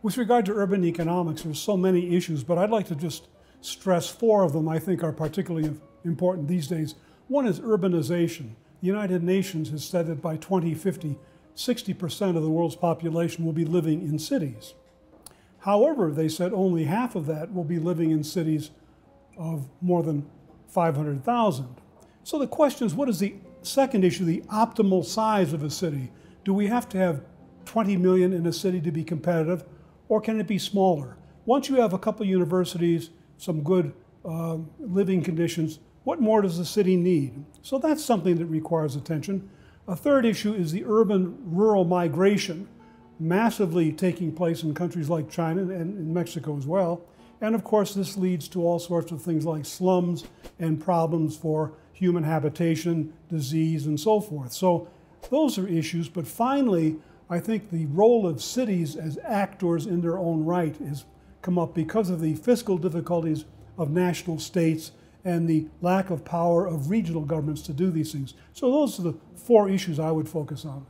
With regard to urban economics, there's so many issues, but I'd like to just stress four of them I think are particularly important these days. One is urbanization. The United Nations has said that by 2050, 60% of the world's population will be living in cities. However, they said only half of that will be living in cities of more than 500,000. So the question is, what is the second issue, the optimal size of a city? Do we have to have 20 million in a city to be competitive, or can it be smaller? Once you have a couple of universities, some good living conditions, what more does the city need? So that's something that requires attention. A third issue is the urban-rural migration, massively taking place in countries like China and in Mexico as well. And of course, this leads to all sorts of things like slums and problems for human habitation, disease, and so forth. So those are issues. But finally, I think the role of cities as actors in their own right has come up because of the fiscal difficulties of national states and the lack of power of regional governments to do these things. So those are the four issues I would focus on.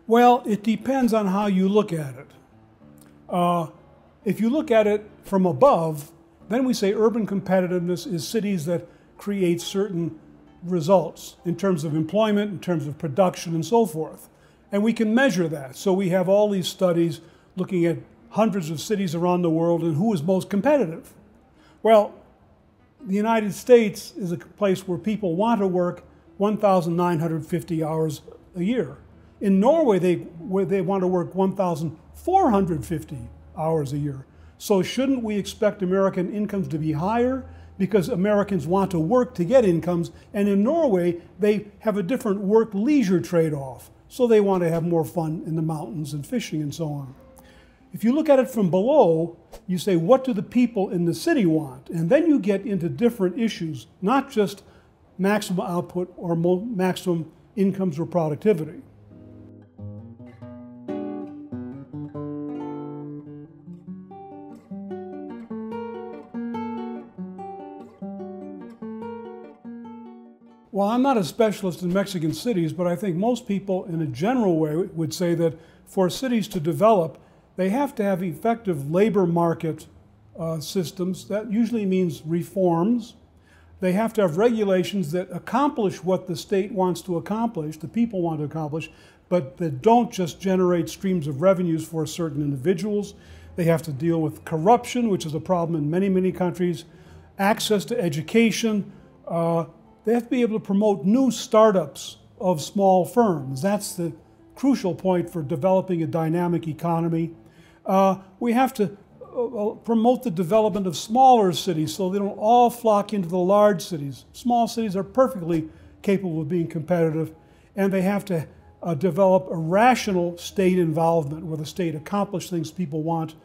Well, it depends on how you look at it. If you look at it from above, then we say urban competitiveness is cities that create certain results in terms of employment, in terms of production, and so forth. And we can measure that. So we have all these studies looking at hundreds of cities around the world and who is most competitive. Well, the United States is a place where people want to work 1,950 hours a year. In Norway, they want to work 1,450 hours a year. So shouldn't we expect American incomes to be higher? Because Americans want to work to get incomes, and in Norway, they have a different work-leisure trade-off. So they want to have more fun in the mountains and fishing and so on. If you look at it from below, you say, what do the people in the city want? And then you get into different issues, not just maximum output or maximum incomes or productivity. Well, I'm not a specialist in Mexican cities, but I think most people in a general way would say that for cities to develop, they have to have effective labor market systems. That usually means reforms. They have to have regulations that accomplish what the state wants to accomplish, the people want to accomplish, but that don't just generate streams of revenues for certain individuals. They have to deal with corruption, which is a problem in many, many countries, access to education. They have to be able to promote new startups of small firms. That's the crucial point for developing a dynamic economy. We have to promote the development of smaller cities so they don't all flock into the large cities. Small cities are perfectly capable of being competitive, and they have to develop a rational state involvement where the state accomplishes things people want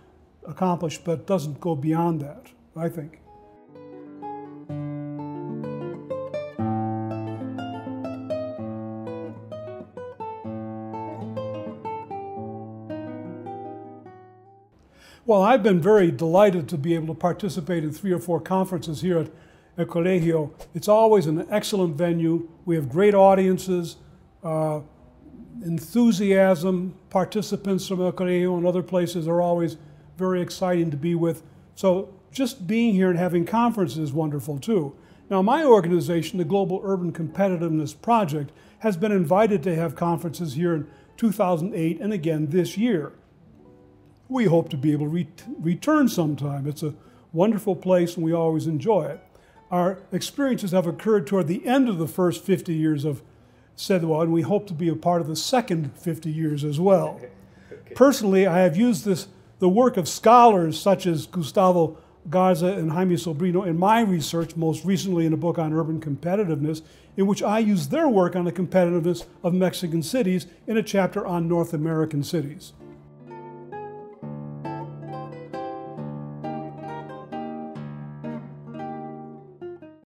accomplished but doesn't go beyond that, I think. Well, I've been very delighted to be able to participate in 3 or 4 conferences here at El Colegio. It's always an excellent venue. We have great audiences, enthusiasm. Participants from El Colegio and other places are always very exciting to be with. So just being here and having conferences is wonderful too. Now, my organization, the Global Urban Competitiveness Project, has been invited to have conferences here in 2008 and again this year. We hope to be able to return sometime. It's a wonderful place and we always enjoy it. Our experiences have occurred toward the end of the first 50 years of CEDUA, and we hope to be a part of the second 50 years as well. Okay. Personally, I have used the work of scholars such as Gustavo Garza and Jaime Sobrino in my research, most recently in a book on urban competitiveness, in which I use their work on the competitiveness of Mexican cities in a chapter on North American cities.